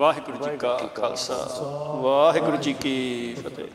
ਵਾਹਿਗੁਰੂ ਜੀ ਕਾ ਖਾਲਸਾ, ਵਾਹਿਗੁਰੂ ਜੀ ਕੀ ਫਤਿਹ।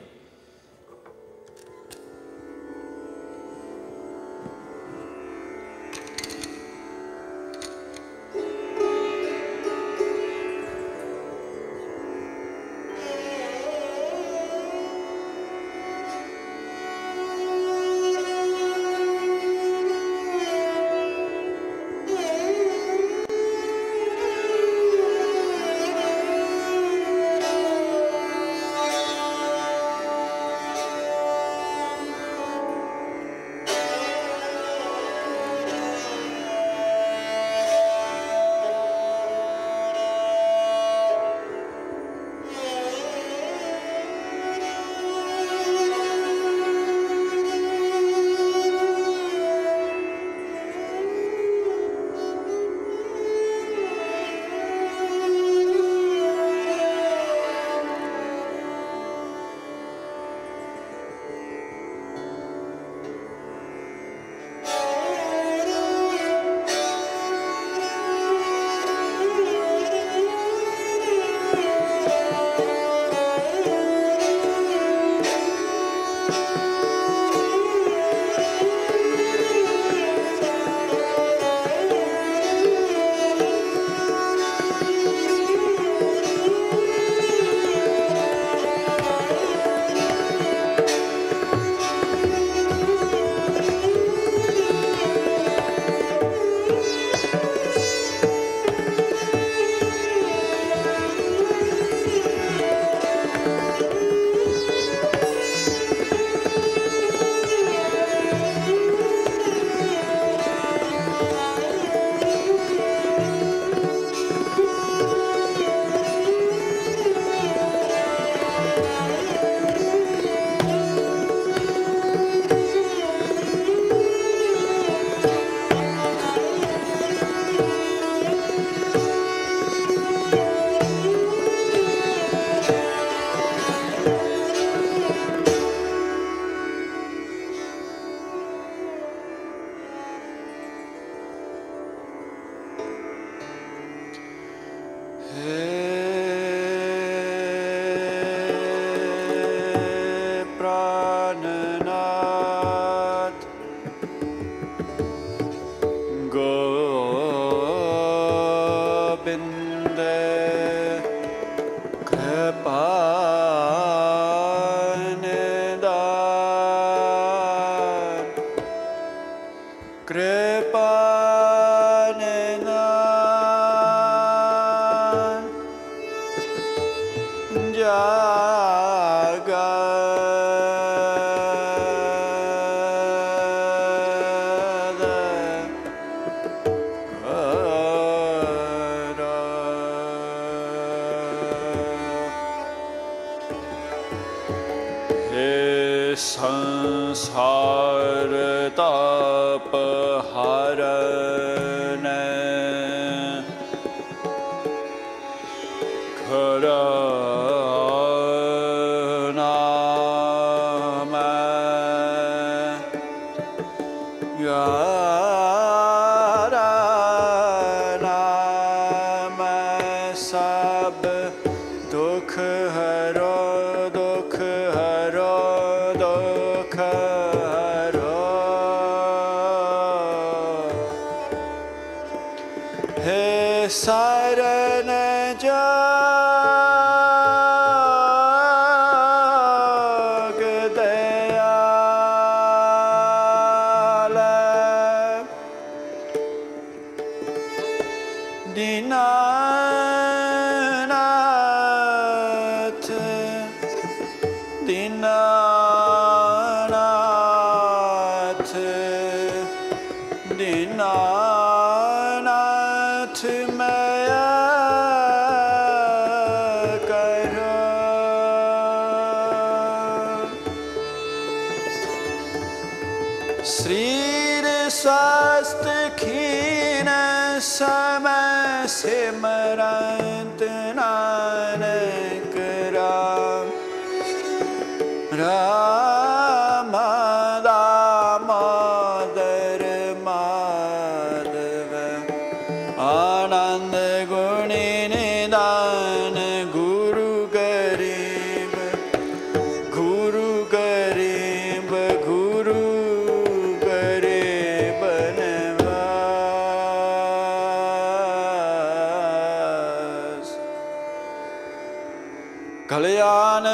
आनंद गुणी निदान कल्याण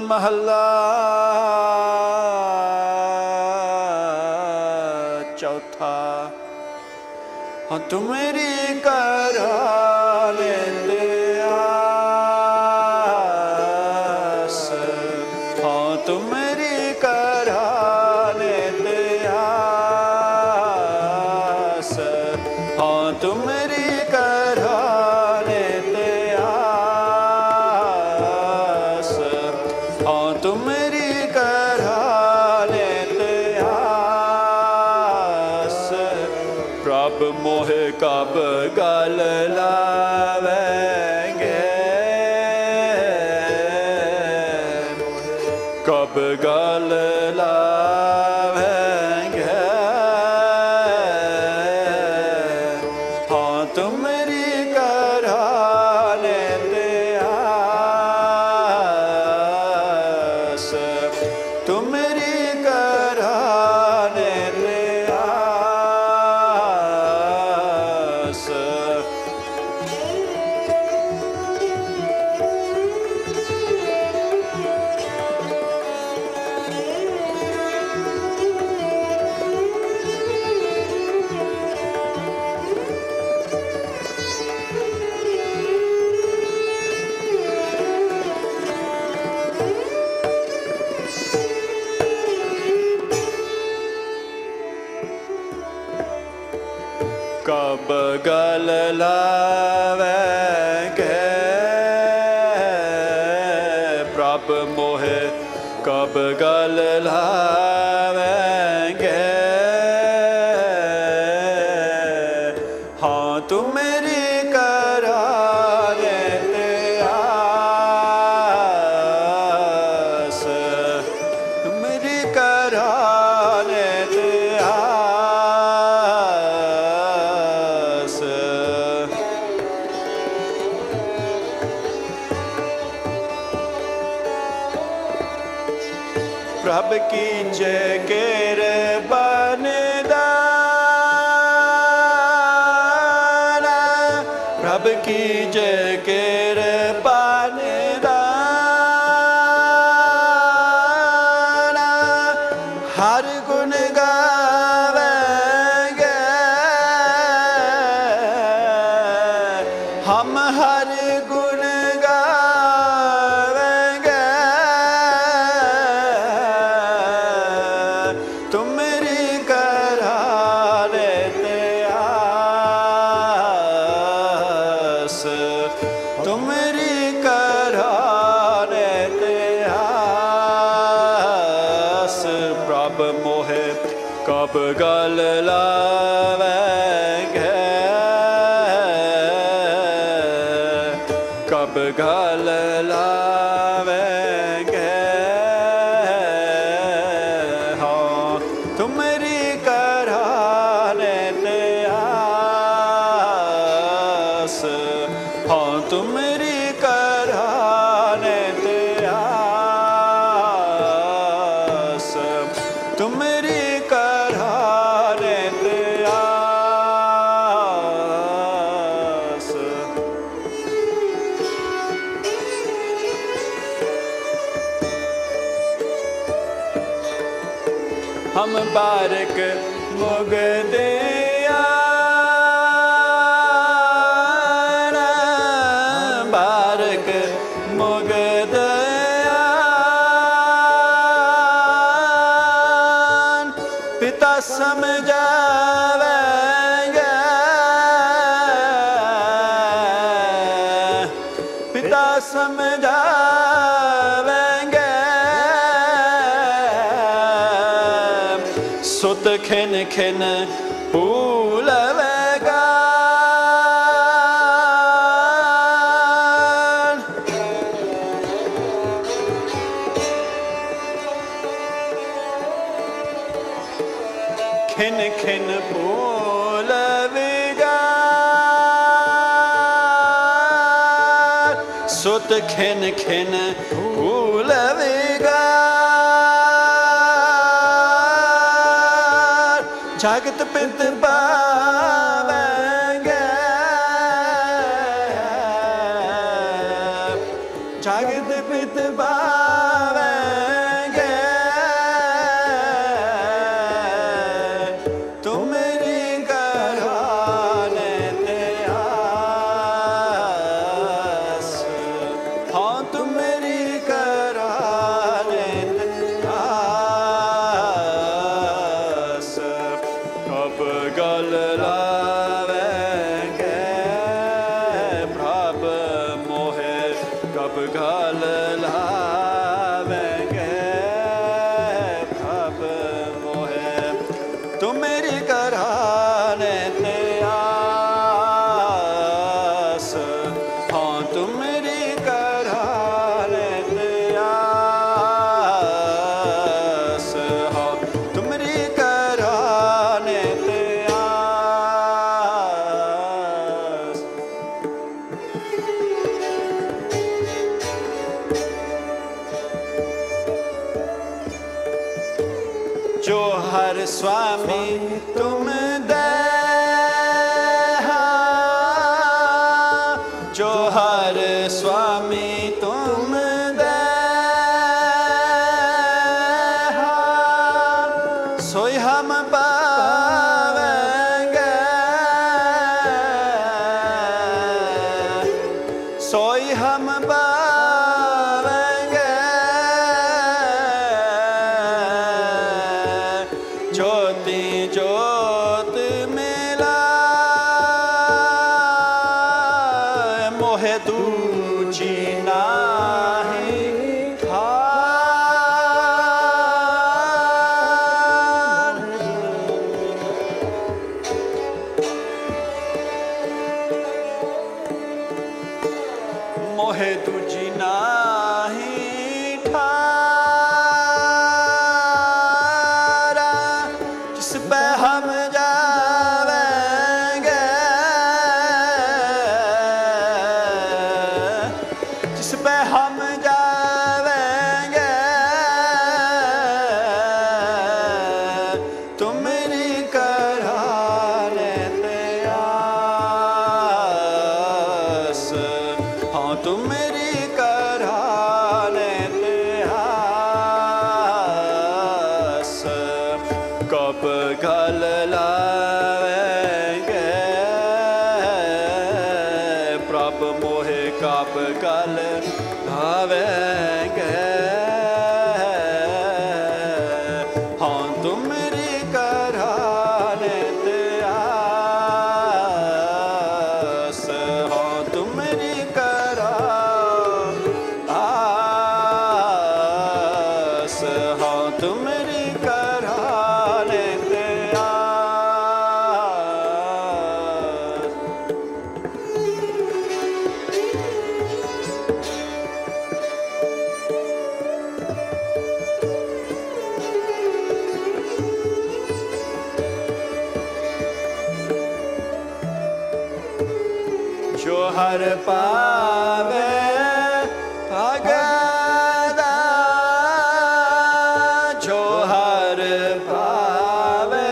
महला चौथा। हाँ तुमरी कराने दे आस, हाँ तुमरी कराने दे आस, हाँ तुमरी कराने दे आस, हाँ तुमरी कराने दे आस। प्रभ मोहे कब गल लावेंगे, कब गल लावेंगे, हाँ तुमरी कराने दे आस, तुमरी कराने दे आस। कब गल लावेंगे प्रभ मोहे, कब गल लावेंगे, हाँ तुमरी कराने दे आस, तुमरी कराने दे आस। प्रभ की जय किरपान दाना, प्रभ की जय किरपान दाना। हर गुण गावेंगे हम, हर गुण गावेंगे, तुमरी कराने दे आस, तुमरी कराने दे आस। प्रभ मोहे कब गल लावेंगे, कब गल लावेंगे, हाँ तुमरी कराने दे आस, हाँ तुमरी कराने दे आस, तुमरी कराने दे आस। हम बारक मुगदिया बारक मुगदिया पिता समझावेंगे, पिता समझावेंगे, सुत खिन खिन भूलवेगा, खिन खिन भूलवेगा, सुत खिन खिन भूलवेगा। जागत पित पावेंगे, जागत पित पावेंगे तुमरी कराने ते आस। हाँ तुमरी कराने ते आस। कब गल लावेंगे प्रभ मोहे, कब गल लावेंगे प्रभ मोहे तुमरी कराने ते आस। हाँ तुमरी कराने ते आस। हाँ तुमरी कराने ते आस। जो हर स्वामी तुम दे, जो हर स्वामी तुम दे, सोई हम पावेंगे, सोई हम पावेंगे। ज्योति ज्योत मिला मोहे दूजी नाही ठार। मोहे दूजी नाही ठारा। जिस पे हम जावेंगे, जिस पे हम जावेंगे तुमरी कराने ते आस। हाँ तुमरी कराने ते आस। कब गल लावेंगे प्रभ मोहे, कब गल लावेंगे। हाँ तुमरी कराने ते आस। हाँ तुमरी करा आस। हाँ तुमरी कराने ते आस। जो हर पावे भगदा, जो हर पावे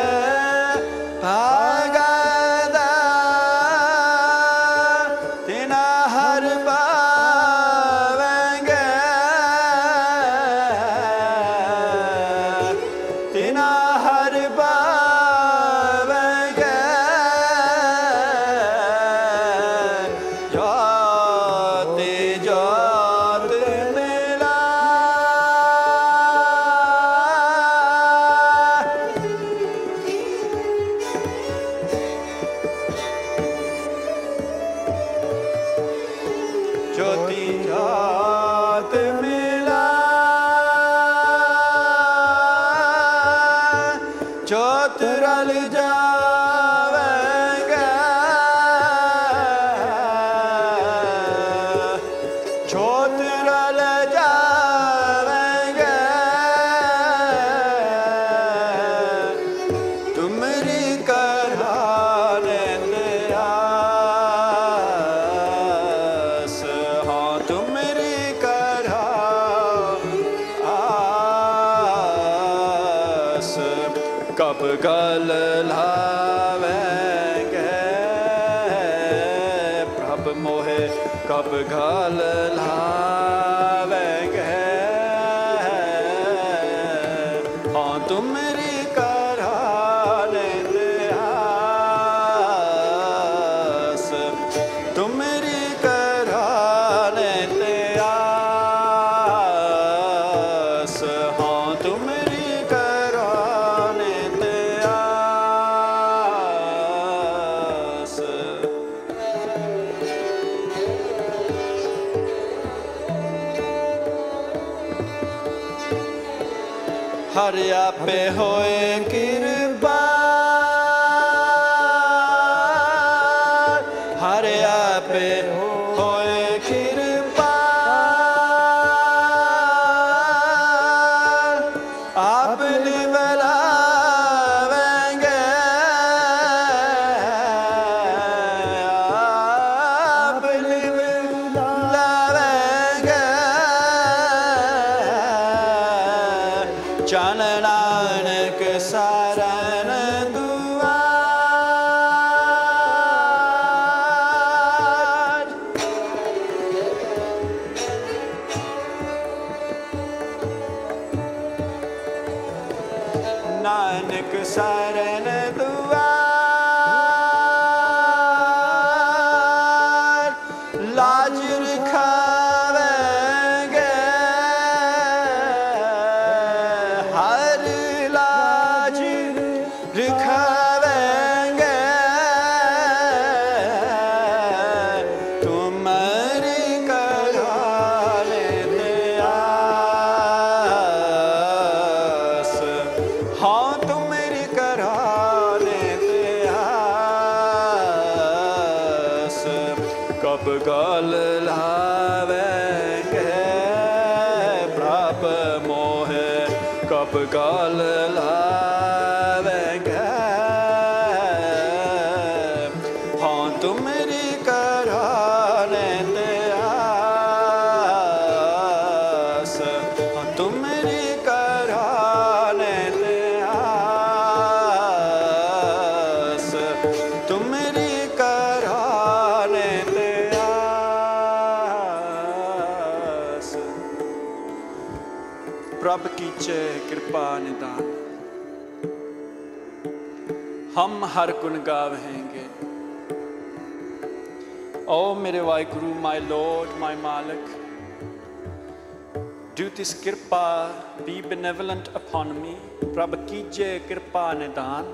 भगदा, तिना हर पावेंगे, तिना हर पावेंगे। ज्योति ज्योत मिला ज्योति ज्योत मिला ज्योत रल जावेंगे। ज्योत रल जावेंगे तुमरी कराने ते आस। हाँ तुमरी करा आस। कब गल लावेंगे प्रभ मोहे, कब गल लावेंगे तुमरी कराने ते आस, तुमरी कराने ते आस, हाँ तुमरी कराने ते आस। हर आपे होए किरपाल, हर आपे होए किरपाल, आप निवलावेंगे, आप निवलावेंगे, चन नानक शरण दुआर। नानक शरण दुआर, लाज रखावेंगे, हर लाज रखावेंगे, तुम्हारी कराने ते आस, हाँ तुम्हारी कराने ते आस। कब गल लावेंगे प्रभ मोहे, कब गल लावेंगे, हाँ तुम्हारी कराने ते आस, हाँ तुम्हारी कराने ते आस, तुम्हारी कराने ते आस। प्रभ कीचे कृपा निदान, हम हर गुण गावेंगे। ओ मेरे Waheguru, my Lord, my Malik, do this कृपा, be benevolent upon me। प्रभ कीजे कृपा निदान,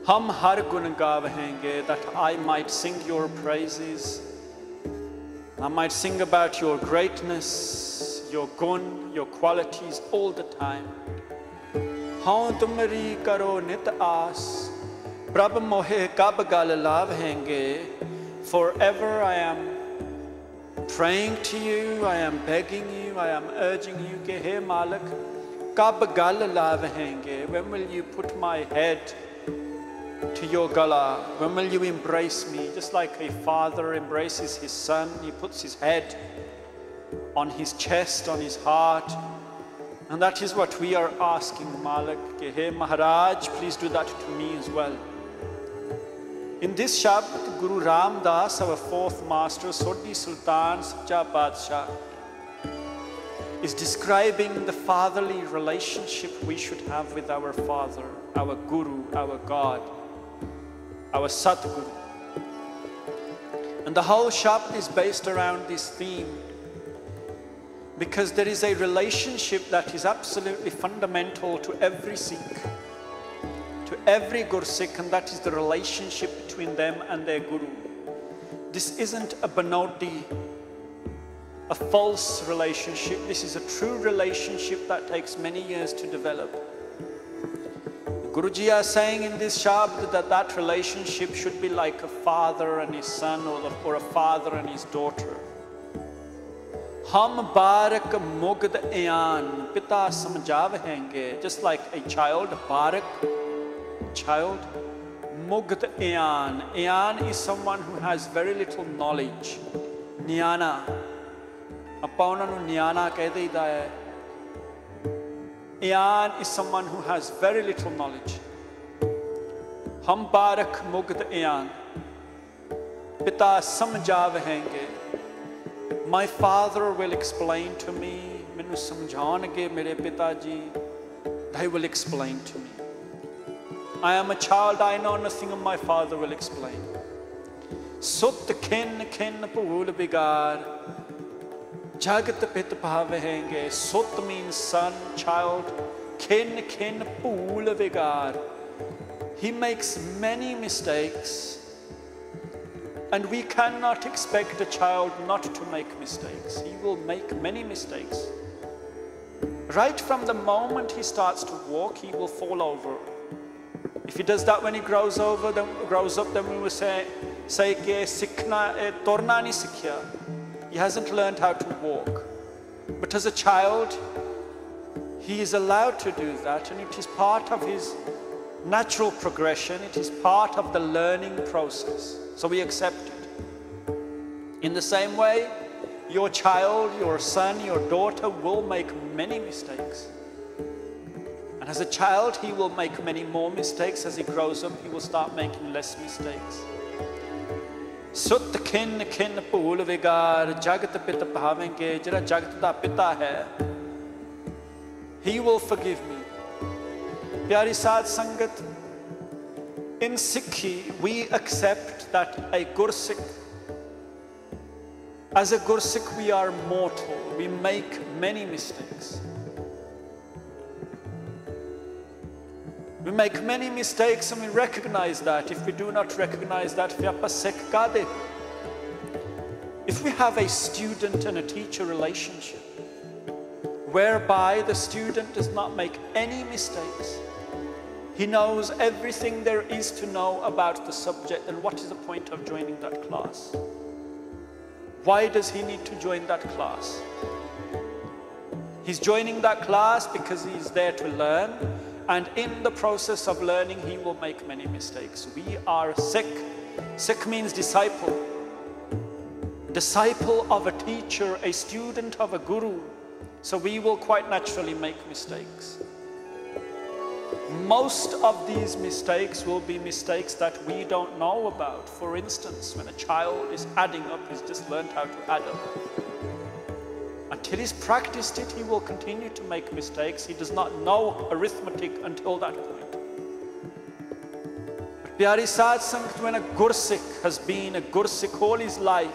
हम हर गुण गावेंगे, that I might sing your praises, I might sing about your greatness, your gun, your qualities all the time। हाँ तुमरी करो नित आस, प्रभ मोहे कब गल लावेंगे। Forever I am praying to you, I am begging you, I am urging you कि हे मालिक कब गल लावेंगे। When will you put my head to your gala? When will you embrace me? Just like a father embraces his son, he puts his head on his chest, on his heart. And that is what we are asking, Malik. Hey Maharaj, please do that to me as well. In this Shabd, Guru Ram Das, our fourth master, Sodhi Sultan Sacha Badshah, is describing the fatherly relationship we should have with our father, our Guru, our God, our Satguru. And the whole Shabd is based around this theme, because there is a relationship that is absolutely fundamental to every Sikh, to every Gursikh, and that is the relationship between them and their Guru. This isn't a banoti, a false relationship. This is a true relationship that takes many years to develop. Guruji are saying in this Shabd that that relationship should be like a father and his son, or a father and his daughter. Hum barak mugd ayan, pita samjhavenge, just like a child, barak, child, mugd ayan. Ayan is someone who has very little knowledge. Nyana, ਆਪਾਂ ਉਹਨਾਂ ਨੂੰ ਨਿਆਣਾ ਕਹਿ ਦਈਦਾ ਹੈ. Ayan is someone who has very little knowledge. Hum barak mugd ayan, pita samjhavenge. My father will explain to me, ਮੈਨੂੰ ਸਮਝਾਉਣਗੇ ਮੇਰੇ ਪਿਤਾ ਜੀ, they will explain to me. I am a child, I know nothing, and my father will explain. Sut kin kin phool bigar, jagat pit bhavenge. Sut means son, child. Kin kin phool bigar. He makes many mistakes, and we cannot expect a child not to make mistakes. He will make many mistakes. Right from the moment he starts to walk, he will fall over. If he does that when he grows up, then we will say कि सीखना तोड़ना नहीं सीखा. He hasn't learned how to walk. But as a child, he is allowed to do that, and it is part of his natural progression. It is part of the learning process. So we accept it. In the same way, your child, your son, your daughter will make many mistakes. And as a child, he will make many more mistakes. As he grows up, he will start making less mistakes. Sut kin kin phool vigar, jagat pita bhavenge. Jira jagat da pita hai, he will forgive me. Pyari Sad Sangat, in Sikhi, we accept that a Gursikh, as a Gursikh, we are mortal. We make many mistakes. We make many mistakes, and we recognize that. If we do not recognize that, if we have a student and a teacher relationship whereby the student does not make any mistakes, he knows everything there is to know about the subject, then what is the point of joining that class? Why does he need to join that class? He's joining that class because he's there to learn. And in the process of learning, he will make many mistakes. We are Sikh. Sikh means disciple. Disciple of a teacher, a student of a guru. So we will quite naturally make mistakes. Most of these mistakes will be mistakes that we don't know about. For instance, when a child is adding up, he's just learned how to add up. Until he's practiced it, he will continue to make mistakes. He does not know arithmetic until that point. But Pyari Sad Sangat, when a Gursikh has been a Gursikh all his life,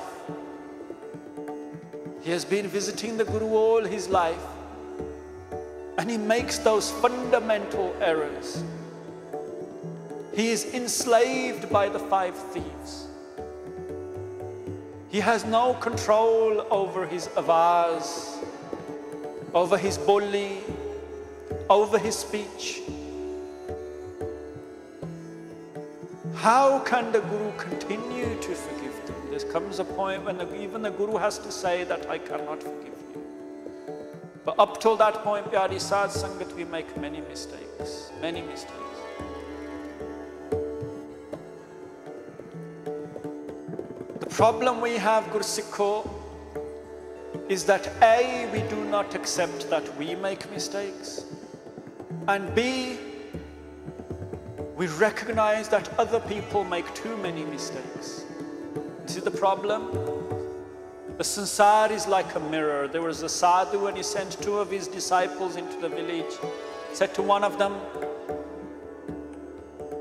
he has been visiting the Guru all his life, and he makes those fundamental errors. He is enslaved by the 5 thieves. He has no control over his avaz, over his boli, over his speech. How can the Guru continue to forgive them? There comes a point when even the Guru has to say that I cannot forgive you. But up till that point, Pyari Sad Sangat, we make many mistakes, many mistakes. The problem we have, Gursikho, is that A, we do not accept that we make mistakes, and B, we recognize that other people make too many mistakes. See the problem? The sansar is like a mirror. There was a sadhu, and he sent 2 of his disciples into the village. Said to one of them,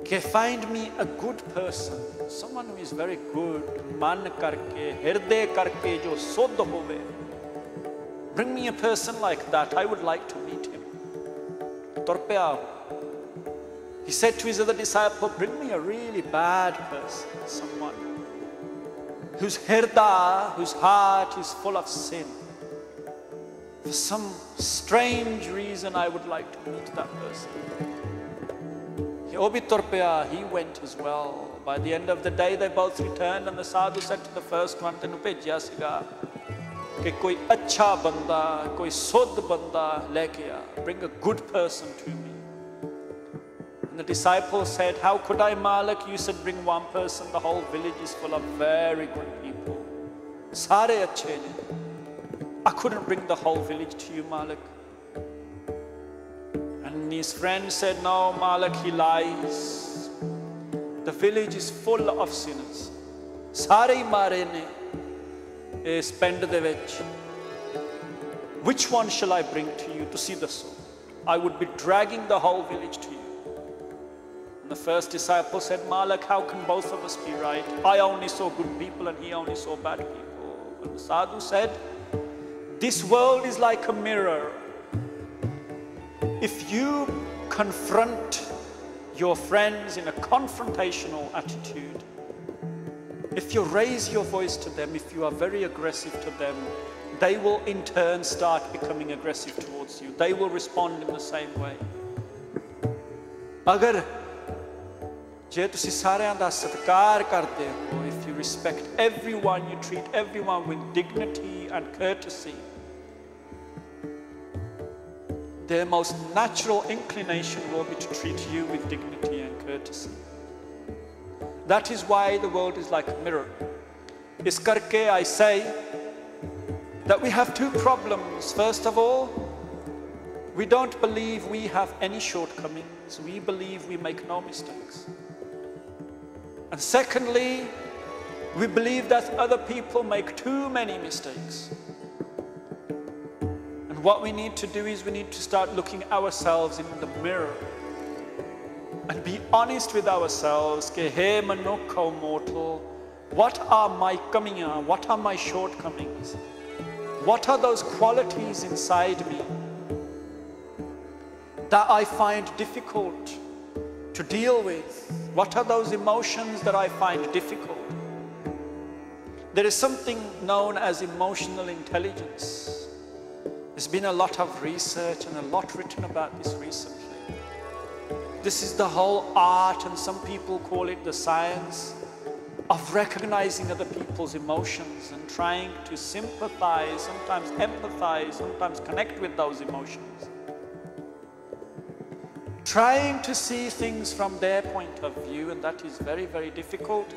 "Okay, find me a good person, someone who is very good, man karke, hirde karke, jo sodh hove. Bring me a person like that. I would like to meet him." Tur paya. He said to his other disciple, "Bring me a really bad person, someone whose hirda, whose heart is full of sin. For some strange reason, I would like to meet that person." He went as well. By the end of the day, they both returned, and the sadhu said to the first one, "Tenu bhejya siga कि कोई अच्छा बंदा, कोई शुद्ध बंदा लेके आ, bring a good person to me." And the disciple said, "How could I, Malik? You said bring one person. The whole village is full of very good people. Sare achhe ne. I couldn't bring the whole village to you, Malik." And his friend said, "No, Malik, he lies. The village is full of sinners. Sare mare ne. Spend the village. Which one shall I bring to you to see the soul?" I would be dragging the whole village to you. And the first disciple said, Malik, how can both of us be right? I only saw good people and he only saw bad people. And the sadhu said, this world is like a mirror. If you confront your friends in a confrontational attitude, if you raise your voice to them, if you are very aggressive to them, they will in turn start becoming aggressive towards you. They will respond in the same way. Agar je tusi sareyan da satkar karte ho, if you respect everyone, you treat everyone with dignity and courtesy, their most natural inclination will be to treat you with dignity and courtesy. That is why the world is like a mirror. Is karke I say that we have two problems. First of all, we don't believe we have any shortcomings. We believe we make no mistakes. And secondly, we believe that other people make too many mistakes. And what we need to do is we need to start looking ourselves in the mirror and be honest with ourselves. Ke hey manukh o mortal, what are my kamiyan? What are my shortcomings? What are those qualities inside me that I find difficult to deal with? What are those emotions that I find difficult? There is something known as emotional intelligence. There's been a lot of research and a lot written about this recently. This is the whole art, and some people call it the science, of recognizing other people's emotions and trying to sympathize, sometimes empathize, sometimes connect with those emotions. Trying to see things from their point of view, and that is very, very difficult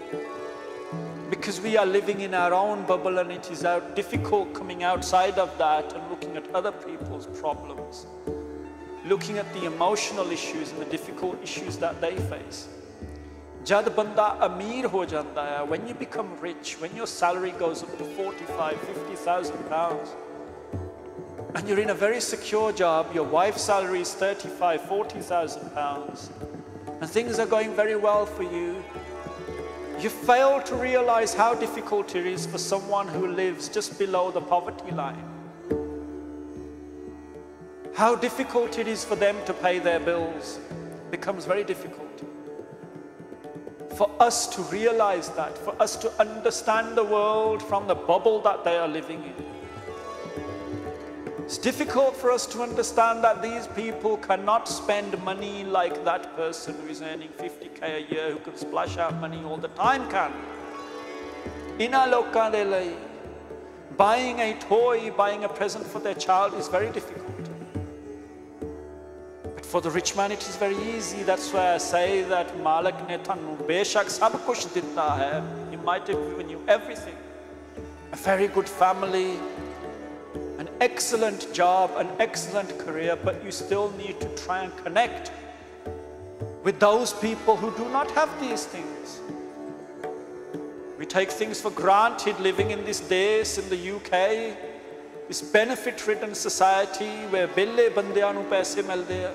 because we are living in our own bubble, and it is difficult coming outside of that and looking at other people's problems, looking at the emotional issues and the difficult issues that they face. Jad banda ameer ho janda hai, when you become rich, when your salary goes up to 45, 50,000 pounds, and you're in a very secure job, your wife's salary is 35, 40,000 pounds, and things are going very well for you, you fail to realize how difficult it is for someone who lives just below the poverty line. How difficult it is for them to pay their bills becomes very difficult. For us to realize that, for us to understand the world from the bubble that they are living in. It's difficult for us to understand that these people cannot spend money like that person who is earning 50k a year, who can splash out money all the time can. Inna lokan de lai, buying a toy, buying a present for their child is very difficult. For the rich man, it is very easy. That's why I say that Malik ne thanu beshak sab kuch ditta hai. He might have given you everything. A very good family, an excellent job, an excellent career, but you still need to try and connect with those people who do not have these things. We take things for granted living in this days in the UK, this benefit-ridden society where bille bandiyan nu paise milde hai.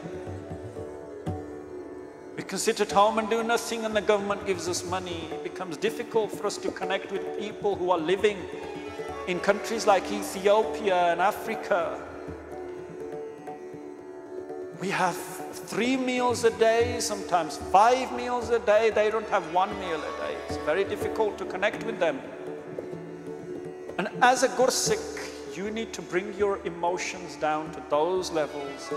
We can sit at home and do nothing and the government gives us money. It becomes difficult for us to connect with people who are living in countries like Ethiopia and Africa. We have 3 meals a day, sometimes 5 meals a day. They don't have 1 meal a day. It's very difficult to connect with them. And as a Gursikh, you need to bring your emotions down to those levels.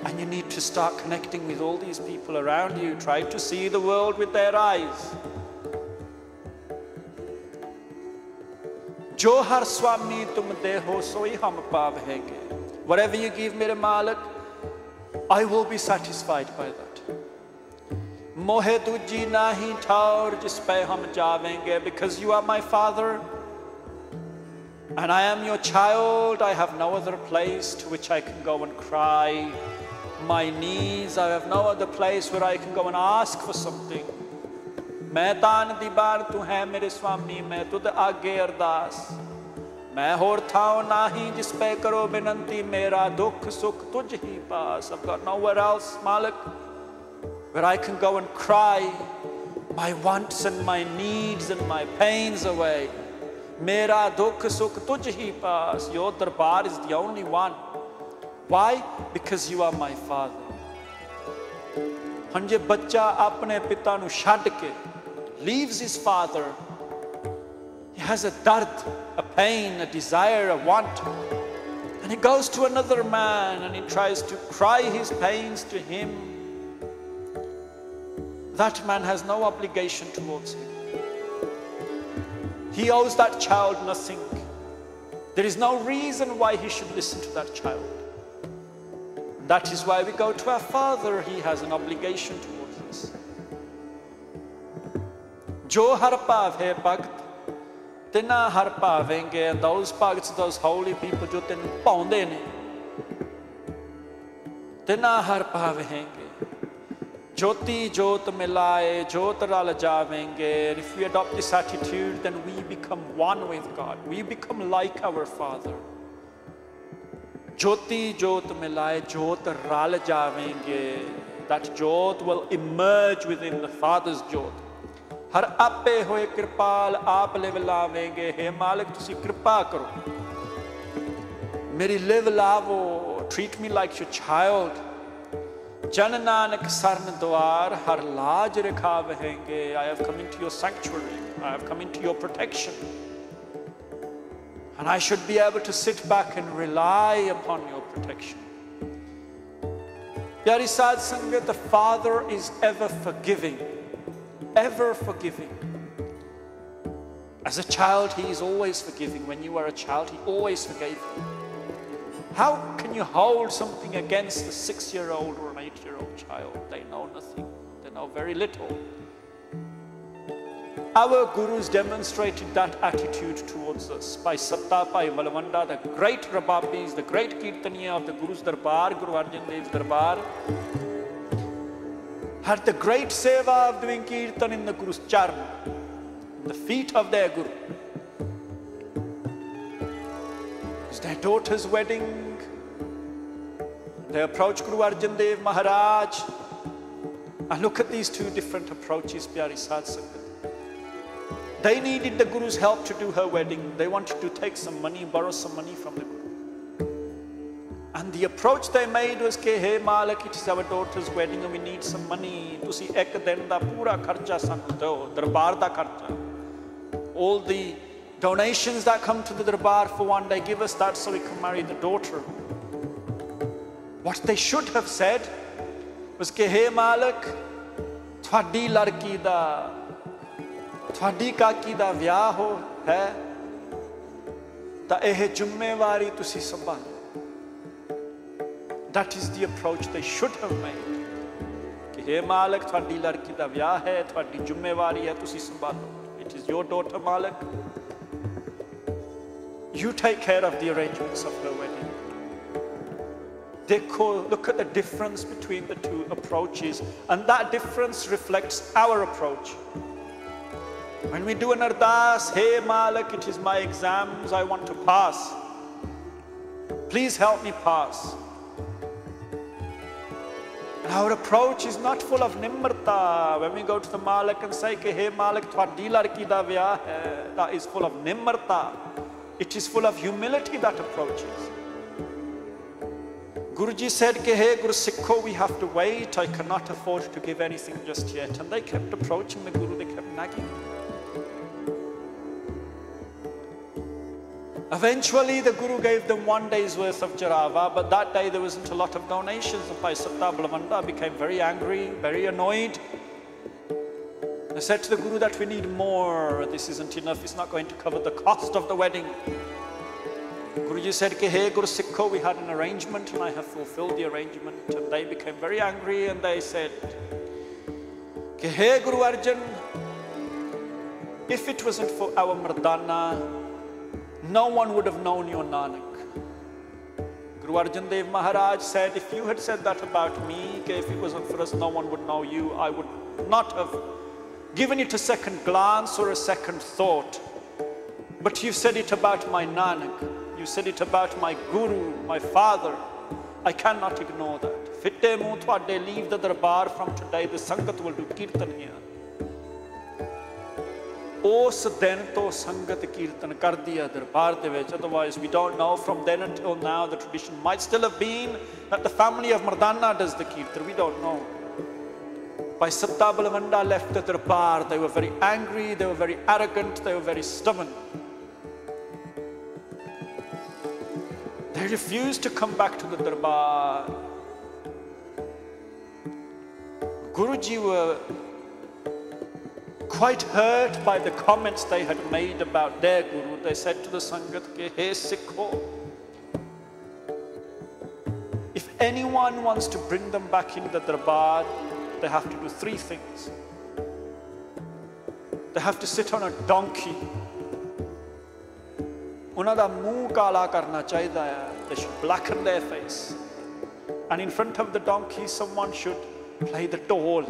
And you need to start connecting with all these people around you. Try to see the world with their eyes. Jo har swami tum deho soi hum pavhenge. Whatever you give mere Malik, I will be satisfied by that. Mohe tuji nahi thaur jis pe hum javenge. Because you are my father and I am your child, I have no other place to which I can go and cry my needs. I have no other place where I can go and ask for something. Main taan di baar tu hai mere swami, main tud aage ardas. मैं होर थाओ नाही जिस पे करो बिनंती, मेरा दुख सुख तुझ ही पास. I've got nowhere else, Malik, where I can go and cry my wants and my needs and my pains away. Mera dukh sukh tujh hi paas. Your darbar is the only one. Why? Because you are my father. Hun je bachcha apne pita nu chhad ke leaves his father, he has a dard, a pain, a desire, a want, and he goes to another man and he tries to cry his pains to him. That man has no obligation towards him. He owes that child nothing. There is no reason why he should listen to that child. That is why we go to our father. He has an obligation towards us. Jo har paave bhagt, tina har pavenge. And those bhagts, those holy people, jo tin paunde ne, tina har pavenge. Jyoti jyot milaye, jyot ral javenge. If we adopt this attitude, then we become one with God. We become like our Father. Jyoti jyot milaye, jyot ral javenge. That jyot will emerge within the Father's jyot. Har ape hoye kripal aap liv lavenge. Hey Malik, tusi kripa karo. Meri liv lavo. Treat me like your child. Jan Nanak sarn dwar har laaj rakha vahenge. I have come into your sanctuary. I have come into your protection. And I should be able to sit back and rely upon your protection. Pyari Sad Sangat, the Father is ever forgiving. Ever forgiving. As a child, He is always forgiving. When you were a child, He always forgave you. How can you hold something against a 6-year-old or an 8-year-old child? They know nothing. They know very little. Our gurus demonstrated that attitude towards us. Bhai Satta, Bhai Malavanda, the great Rababis, the great Kirtaniya of the Guru's Darbar, Guru Arjan Dev's Darbar, had the great seva of doing Kirtan in the Guru's Charn, the feet of their Guru. It was their daughter's wedding. They approach Guru Arjan Dev Maharaj. And look at these two different approaches, Pyari Sad Sangat. They needed the Guru's help to do her wedding. They wanted to take some money, borrow some money from the Guru. And the approach they made was, hey Malik, it is our daughter's wedding and we need some money. Tusi ek din da pura kharcha sanu do, darbar da kharcha. All the donations that come to the darbar for one day, give us that so we can marry the daughter. What they should have said was, hey Malik, thwadi larki da, thwadi kaki da vyah ho hai, ta eh jummewari tusi sambhalo. That is the approach they should have made. Hey Malik, thwadi larki da vyah hai, thwadi jummewari hai, tusi sambhalo. It is your daughter, Malik. You take care of the arrangements of her wedding. Look at the difference between the two approaches, and that difference reflects our approach. When we do an ardas, hey Malik, it is my exams, I want to pass. Please help me pass. And our approach is not full of nimmarta. When we go to the Malik and say, hey Malik, thwadi larki da vyah hai, that is full of nimmarta. It is full of humility, that approach is. Guruji said, hey Guru Sikho, we have to wait. I cannot afford to give anything just yet. And they kept approaching the Guru, they kept nagging. Eventually, the Guru gave them 1 day's worth of jarava, but that day there wasn't a lot of donations. And Bhai Satta Balavanda became very angry, very annoyed. They said to the Guru that we need more. This isn't enough. It's not going to cover the cost of the wedding. Guruji said, hey Guru Sikho, we had an arrangement and I have fulfilled the arrangement. And they became very angry and they said, hey Guru Arjan, if it wasn't for our Mardana, no one would have known your Nanak. Guru Arjan Dev Maharaj said, if you had said that about me, if it wasn't for us, no one would know you, I would not have given it a second glance or a second thought. But you said it about my Nanak, you said it about my Guru, my father. I cannot ignore that. Fitte muh thwade leave the darbar from today, the Sangat will do Kirtan here. Us din to Sangat Kirtan kardi hai darbar de vich. Otherwise we don't know. From then until now the tradition might still have been that the family of Mardana does the Kirtan. We don't know. Bhai Satta Balwanda left the darbar. They were very angry, they were very arrogant, they were very stubborn. They refused to come back to the darbar. Guruji were quite hurt by the comments they had made about their Guru. They said to the Sangat, "Hey Sikho, if anyone wants to bring them back in the darbar, they have to do three things. They have to sit on a donkey. Unada muh kala karna chahida hai. They should blacken their face. And in front of the donkey, someone should play the dhol.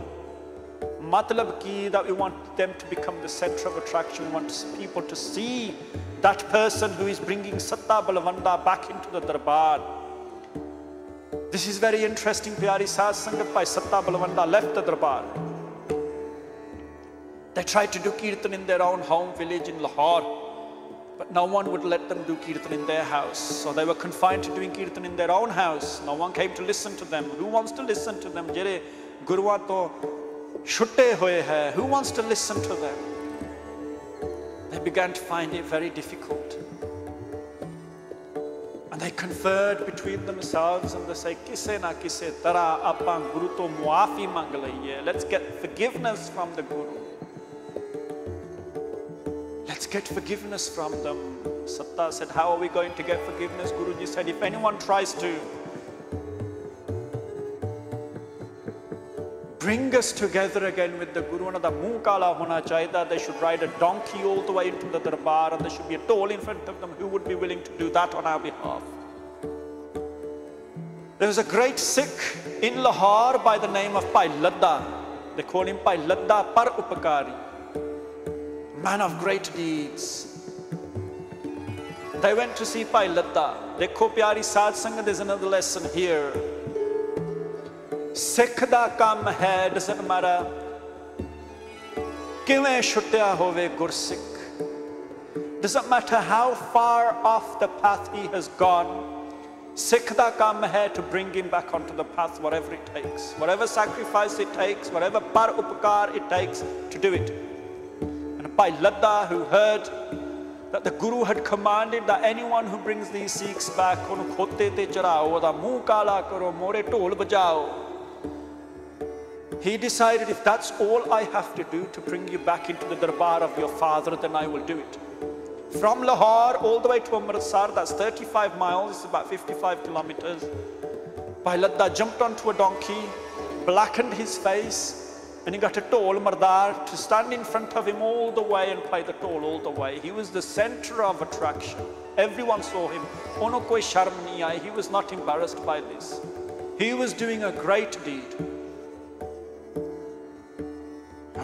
Matlab ki that we want them to become the center of attraction. We want people to see that person who is bringing Satta Balwanda back into the darbar." This is very interesting, Pyari Saz Sangat. Bhai Satta Balwanda left the darbar. They tried to do Kirtan in their own home village in Lahore, but no one would let them do Kirtan in their house. So they were confined to doing Kirtan in their own house. No one came to listen to them. Who wants to listen to them? Jere Guruwa to shutte hoye hai. Who wants to listen to them? They began to find it very difficult. And they conferred between themselves and they say, "Kise na kise tarah apan Guru to muafi mang laiye. Let's get forgiveness from the Guru. Let's get forgiveness from them." Satta said, "How are we going to get forgiveness?" Guruji said, "If anyone tries to bring us together again with the Guru, and the muh kala hona chahida, they should ride a donkey all the way into the darbar, and there should be a toll in front of them. Who would be willing to do that on our behalf?" There was a great Sikh in Lahore by the name of Bhai Ladda. They call him Bhai Ladda Par Upakari, man of great deeds. They went to see Bhai Ladda. Dekho Pyari Saz Sangat, there's another lesson here. Sikh da kam hai, doesn't matter kiਵੇਂ ਛੁੱਟਿਆ ਹੋਵੇ ਗੁਰਸਿੱਖ. Doesn't matter how far off the path he has gone. Sikh da kam hai to bring him back onto the path, whatever it takes, whatever sacrifice it takes, whatever par upakar it takes to do it. And Bhai Ladda, who heard that the Guru had commanded that anyone who brings these Sikhs back, ਉਹਨੂੰ ਖੋਤੇ ਤੇ ਚੜਾਓ, ਉਹਦਾ ਮੂੰਹ ਕਾਲਾ ਕਰੋ, ਮੋਰੇ ਢੋਲ ਵਜਾਓ. He decided, if that's all I have to do to bring you back into the darbar of your father, then I will do it. From Lahore all the way to Amritsar, that's 35 miles, it's about 55 kilometers. Bhai Ladda jumped onto a donkey, blackened his face, and he got a tol mardar to stand in front of him all the way and play the tol all the way. He was the center of attraction. Everyone saw him. Ono koi sharm nahi aayi. He was not embarrassed by this. He was doing a great deed.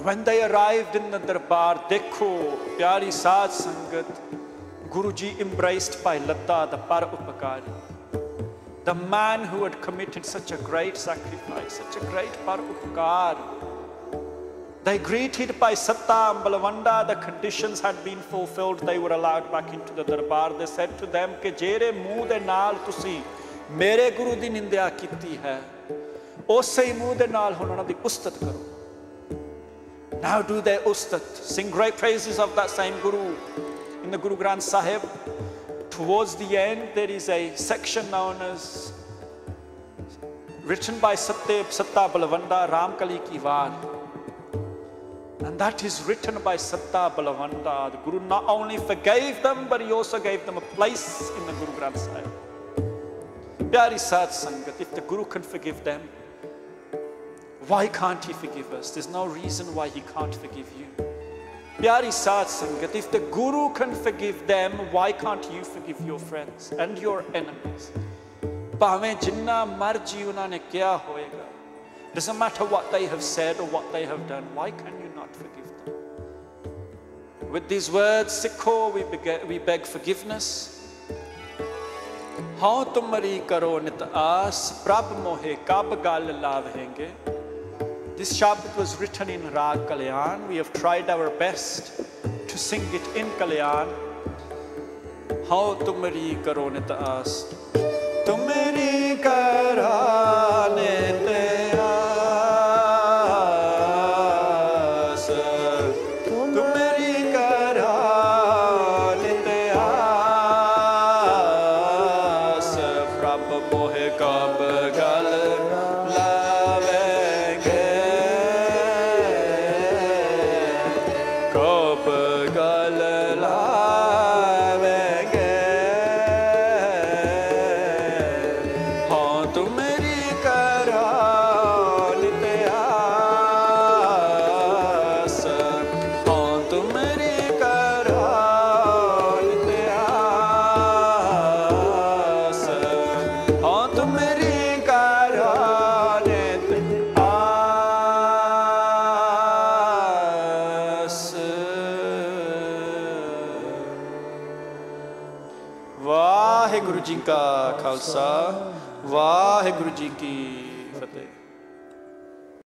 When they arrived in the darbar, dekho, Pyari Saz Sangat, Guruji embraced Bhai Ladda, the Par Upakari, the man who had committed such a great sacrifice, such a great Par Upakar. They greeted Bhai Satta and Balwanda. The conditions had been fulfilled. They were allowed back into the darbar. They said to them, "Ke jere muh de naal tusi mere Guru di nindya ਕੀਤੀ hai, usse muh de naal hun ਉਹਨਾਂ ਦੀ ਉਸਤਤ ਕਰੋ." Now do their ustat, sing great praises of that same Guru. In the Guru Granth Sahib, towards the end, there is a section known as, written by Satta Balwanda, Ramkali Ki Waar. And that is written by Satta Balwanda. The Guru not only forgave them, but he also gave them a place in the Guru Granth Sahib. Pyari Saz Sangat, if the Guru can forgive them, why can't he forgive us? There's no reason why he can't forgive you. Pyari Saz Sangat, if the Guru can forgive them, why can't you forgive your friends and your enemies? Bhave jinna marji unna ne kya hoega. Doesn't matter what they have said or what they have done. Why can you not forgive them? With these words, Sikho, we beg forgiveness. How tumri karo nit aas, prab mohe kab gal lavhenge. This shabd was written in raag Kalyan. We have tried our best to sing it in Kalyan. How tumri karo nit aas, tumri karo nit aas, tumri karo nit aas, prab mohe kab gal lavenge, kab gal lavenge. हाँ तुम्हारी करो नित आस, हाँ तुम्हारी करो नित आस, हाँ तुम्हारी करो नित आस। वाहिगुरु जी का खालसा, वाहिगुरु जी की